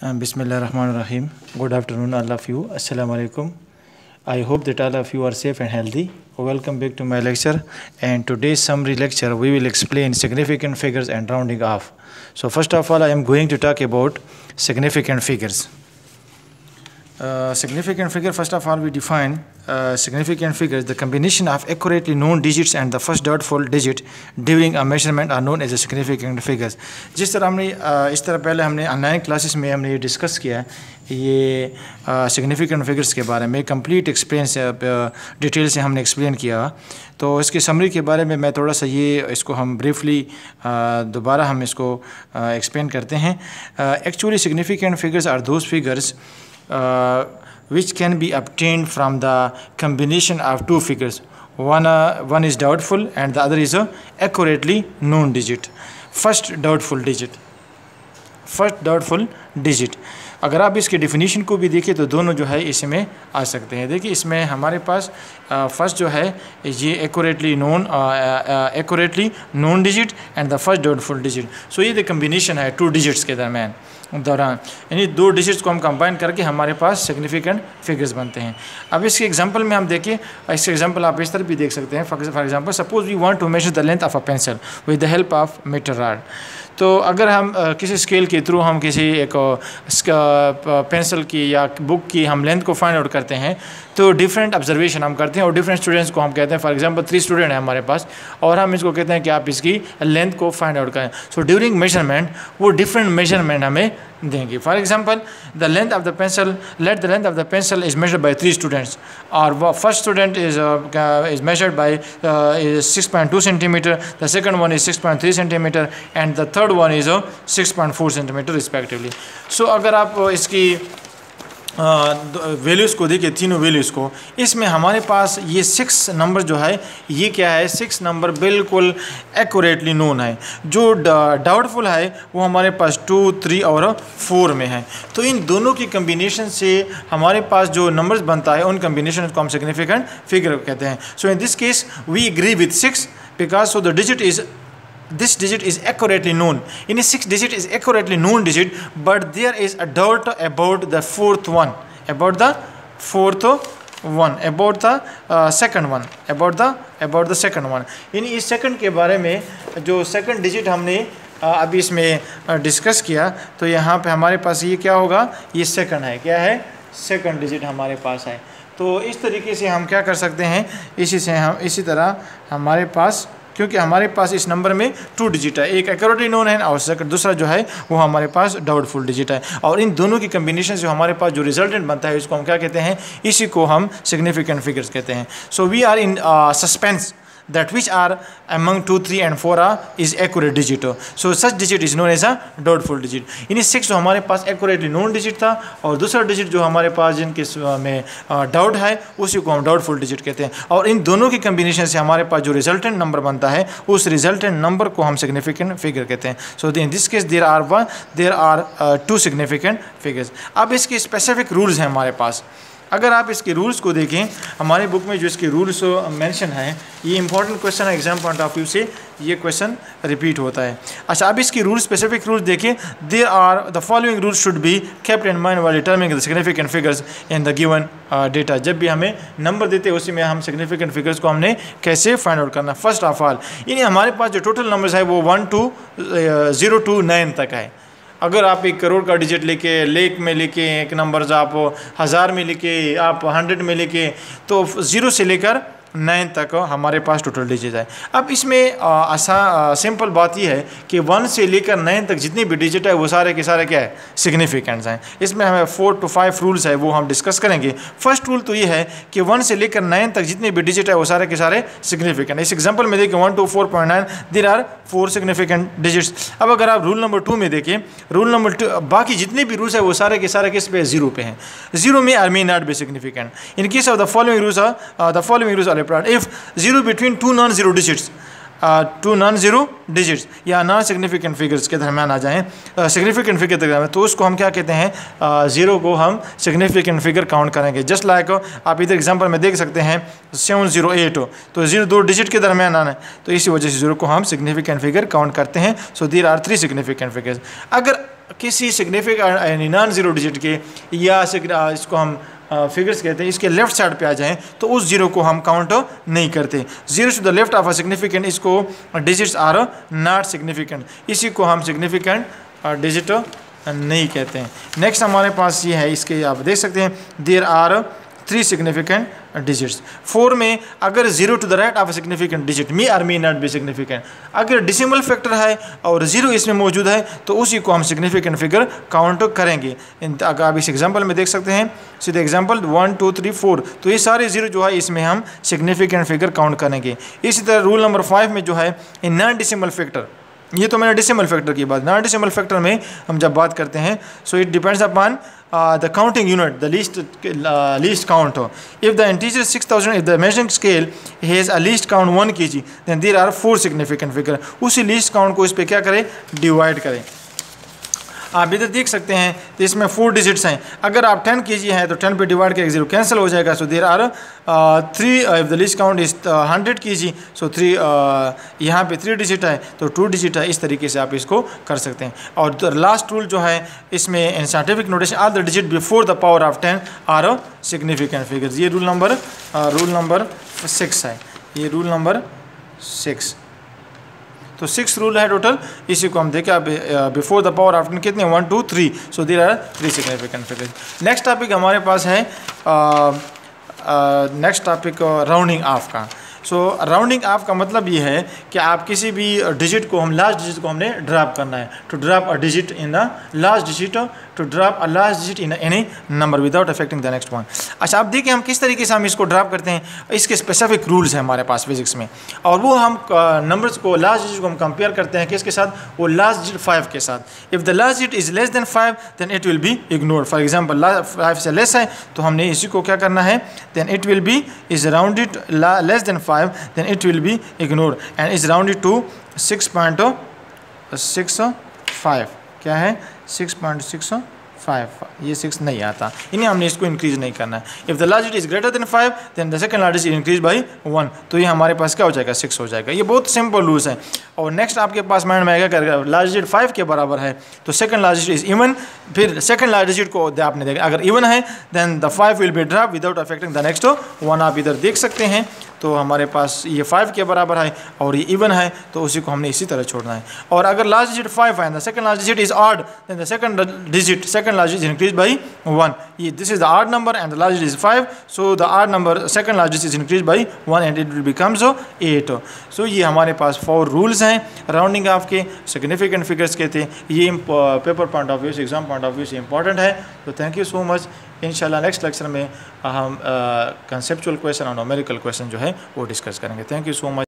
Bismillahirrahmanirrahim. Good afternoon, all of you. Assalamu alaikum. I hope that all of you are safe and healthy. Welcome back to my lecture. And today's summary lecture, we will explain significant figures and rounding off. So first of all, I am going to talk about significant figures. Significant figure, first of all, we define significant figures. The combination of accurately known digits and the first doubtful digit during a measurement are known as a significant figures. जिस तरह हमने इस तरह पहले हमने online classes में हमने ये डिस्कस किया ये सिग्निफिकेंट फिगर्स के बारे में कंप्लीट एक्सपीरियंस डिटेल से हमने एक्सप्लेन किया। तो इसकी समरी के बारे में मैं थोड़ा सा ये इसको हम ब्रीफली दोबारा हम इसको एक्सप्लेन करते हैं। Actually significant figures are those figures which can be obtained from the combination of two figures. One is doubtful and the other is a accurately known digit. First doubtful digit. अगर आप इसके definition को भी देखें तो दोनों जो है इसमें आ सकते हैं। देखिए इसमें हमारे पास फर्स्ट जो है ये accurately known digit and the first doubtful digit. So ये द कम्बिनेशन है टू डिजिट्स के दौरान यानी दो डिजिट्स को हम कंबाइन करके हमारे पास सिग्निफिकेंट फिगर्स बनते हैं। अब इसके एग्जांपल में हम देखें, इसके एग्जांपल आप इस तरह भी देख सकते हैं। For example suppose we want to measure the length of a pencil with the help of metre rod. तो अगर हम किसी स्केल के थ्रू हम किसी एक पेंसिल की या बुक की हम लेंथ को फाइंड आउट करते हैं तो डिफरेंट ऑब्जर्वेशन हम करते हैं और डिफरेंट स्टूडेंट्स को हम कहते हैं। फॉर एग्जांपल 3 स्टूडेंट हैं हमारे पास और हम इसको कहते हैं कि आप इसकी लेंथ को फाइंड आउट करें। सो ड्यूरिंग मेजरमेंट वो डिफरेंट मेजरमेंट हमें देंगे। For example the length of the pencil, let the length of the pencil is measured by 3 students और first student is measured by 6.2 centimetre, the second one is 6.3 centimetre and the third one is 6.4 centimetre respectively. So अगर आप इसकी values को देखिए, तीनों values को, इसमें हमारे पास ये 6 नंबर जो है ये क्या है, 6 नंबर बिल्कुल एक्यूरेटली नोन है। जो डाउटफुल है वो हमारे पास 2, 3 और 4 में है। तो इन दोनों की कम्बिनेशन से हमारे पास जो नंबर्स बनता है उन कम्बिनेशन को हम सिग्निफिकेंट फिगर कहते हैं। So in this case we agree with 6 because so the digit is this digit is accurately known. In a 6 digit is accurately known digit, but there is a doubt about the fourth one, about the second one, about the second one. इन इस second के बारे में जो second digit हमने अभी इसमें discuss किया तो यहाँ पे हमारे पास ये क्या होगा, ये सेकंड है। क्या है? सेकंड डिजिट हमारे पास है। तो इस तरीके से हम क्या कर सकते हैं, इसी तरह हमारे पास, क्योंकि हमारे पास इस नंबर में 2 डिजिट है, एक एक्यूरेटली नोन है और दूसरा जो है वो हमारे पास डाउटफुल डिजिट है। और इन दोनों की कम्बिनेशन से हमारे पास जो रिजल्टेंट बनता है इसको हम क्या कहते हैं, इसी को हम सिग्निफिकेंट फिगर्स कहते हैं। So we are in suspense that which are among 2, 3 and 4 is accurate digit. So such digit is known as a doubtful digit. इन 6 जो हमारे पास एक्यूरेटली नोन डिजिट था और दूसरा डिजिट जो हमारे पास जिनके में डाउट है उसी को हम डाउटफुल डिजिट कहते हैं। और इन दोनों की कम्बिनेशन से हमारे पास जो रिजल्टेंट नंबर बनता है उस रिजल्टेंट नंबर को हम सिग्निफिकेंट फिगर कहते हैं। So in this case there are 2 significant figures. अब इसके स्पेसिफिक रूल्स हैं हमारे पास। अगर आप इसके रूल्स को देखें, हमारे बुक में जो इसके रूल्स मेंशन है, ये इंपॉर्टेंट क्वेश्चन है, एग्जाम पॉइंट ऑफ व्यू से ये क्वेश्चन रिपीट होता है। अच्छा, अब इसके रूल स्पेसिफिक रूल्स देखें। There are the following rules should be kept in mind while determining the significant figures in the given data. जब भी हमें नंबर देते हैं उसी में हम सिग्निफिकेंट फिगर्स को हमने कैसे फाइंड आउट करना। फर्स्ट ऑफ ऑल, यानी हमारे पास जो टोटल नंबर्स है वो 0 to 9 तक है। अगर आप 1 करोड़ का डिजिट लेके, लेख में लेके, एक नंबर्स आप 1000 में लेके, आप 100 में लेके, तो 0 से लेकर 9 तक हमारे पास टोटल डिजिट है। अब इसमें सिंपल बात यह है कि 1 से लेकर 9 तक जितने भी डिजिट है वो सारे के सारे क्या है, सिग्निफिकेंट्स हैं। इसमें हमें 4 to 5 रूल्स है वो हम डिस्कस करेंगे। फर्स्ट रूल तो ये है कि 1 से लेकर 9 तक जितने भी डिजिट है वो सारे के सारे सिग्निफिकेंट। इस एग्जांपल में देखिए 1 to 4.9 there are 4 significant digits. अब अगर आप रूल नंबर 2 में देखें, रूल नंबर 2 बाकी जितने भी रूल्स है वो सारे के सारे किस पे, 0 पे हैं। 0 may or may not be significant. In case of the following rules are if 0 between 2 non-zero digits, 2 non-zero digits या नॉन सिग्निफिकेंट फिगर्स के दरम्यान आ जाएं, सिग्निफिकेंट फिगर के दरम्यान, तो उसको हम क्या कहते हैं, 0 को हम सिग्निफिकेंट फिगर काउंट करेंगे। जस्ट लाइक आप इधर एग्जांपल में देख सकते हैं 708 हो, तो 0 2 डिजिट के दरम्यान आना है, तो इसी वजह से 0 को हम सिग्निफिकेंट फिगर काउंट करते हैं। So there are 3 significant figures. अगर किसी सिग्निफिकेंट यानी नॉन ज़ीरो डिजिट के या इसको हम फिगर्स कहते हैं, इसके लेफ्ट साइड पे आ जाएं तो उस जीरो को हम काउंट नहीं करते। Zero to the left of a significant, इसको डिजिट्स आर नॉट सिग्निफिकेंट, इसी को हम सिग्निफिकेंट डिजिट नहीं कहते हैं। नेक्स्ट हमारे पास ये है, इसके आप देख सकते हैं देयर आर 3 सिग्निफिकेंट डिजिट्स। 4 में अगर zero to the right of a significant digit may or may not be significant, अगर डिसिमल फैक्टर है और जीरो इसमें मौजूद है तो उसी को हम सिग्निफिकेंट फिगर काउंट करेंगे। अगर आप इस एग्जांपल में देख सकते हैं, सीधे एग्जांपल 1 2 3 4, तो ये सारे जीरो जो है इसमें हम सिग्निफिकेंट फिगर काउंट करेंगे। इसी तरह रूल नंबर 5 में जो है इन नॉन डिसिमल फैक्टर, ये तो मैंने डिसिमल फैक्टर की बात, नॉन डिसिमल फैक्टर में हम जब बात करते हैं so it depends upon the counting unit, the least count. If the integer 6000, if the measuring scale has a least count 1 kg, then there are 4 significant figure. उसी least count को इस पे क्या करें, डिवाइड करें। आप इधर देख सकते हैं तो इसमें 4 डिजिट्स हैं। अगर आप 10 kg है तो 10 पे डिवाइड करके 0 कैंसिल हो जाएगा। So there are 3, if the least count is 100 kg, so 3 यहाँ पे 3 डिजिट है तो 2 डिजिट है। इस तरीके से आप इसको कर सकते हैं। और लास्ट रूल जो है इसमें in scientific notation, all the digit before the power of 10 are significant figures. ये रूल नंबर 6 है, ये रूल नंबर 6। तो 6 रूल है टोटल, इसी को हम देखें बिफोर द पावर ऑफ 10 कितने 1 2 3, so there are 3 significant figures. Next topic हमारे पास है नेक्स्ट टॉपिक राउंडिंग ऑफ का। सो राउंडिंग ऑफ का मतलब ये है कि आप किसी भी डिजिट को, हम लास्ट डिजिट को हमने ड्रॉप करना है, to drop a digit in the last digit, to drop a last digit in any number without affecting the next one. अच्छा, आप देखिए हम किस तरीके से हम इसको ड्रॉप करते हैं, इसके स्पेसिफिक रूल्स हैं हमारे पास फिजिक्स में, और वो हम नंबर्स को, लास्ट डिजिट को हम कंपेयर करते हैं किसके साथ, वो लास्ट डिजिट 5 के साथ। If the last digit is less than 5 then it will be ignored. For example 5 से लेस है तो हमने इसी को क्या करना है, then it will be is rounded less than 5 then it will be ignored and is rounded to 6.65। क्या है 6.65, ये 6 नहीं आता, इन्हें हमने इसको इंक्रीज नहीं करना है। If the last digit is greater than 5 then the second last digit increase by 1, तो ये हमारे पास क्या हो जाएगा 6 हो जाएगा। ये बहुत सिंपल रूल्स है। और नेक्स्ट आपके पास माइंड में आएगा कि लास्ट डिजिट 5 के बराबर है तो second last digit is even, फिर सेकंड लास्ट डिजिट को आपने देखा अगर इवन है then the 5 will be drop without affecting the next 1। आप इधर देख सकते हैं तो हमारे पास ये 5 के बराबर है और ये इवन है तो उसी को हमने इसी तरह छोड़ना है। और अगर लास्ट डिजिट 5 है, the second last digit is odd, then the second last digit increase by 1। ये this is the odd number and the last digit is 5, so the odd number second last digit is increase by 1 and it will becomes 8। सो ये हमारे पास 4 rules हैं rounding off के, significant figures के थे। ये पेपर पॉइंट ऑफ व्यू से, एग्जाम पॉइंट ऑफ व्यू से इंपॉर्टेंट है। तो थैंक यू सो मच। इंशाल्लाह नेक्स्ट लेक्चर में हम कंसेप्चुअल क्वेश्चन और न्यूमेरिकल क्वेश्चन जो है वो डिस्कस करेंगे। Thank you so much.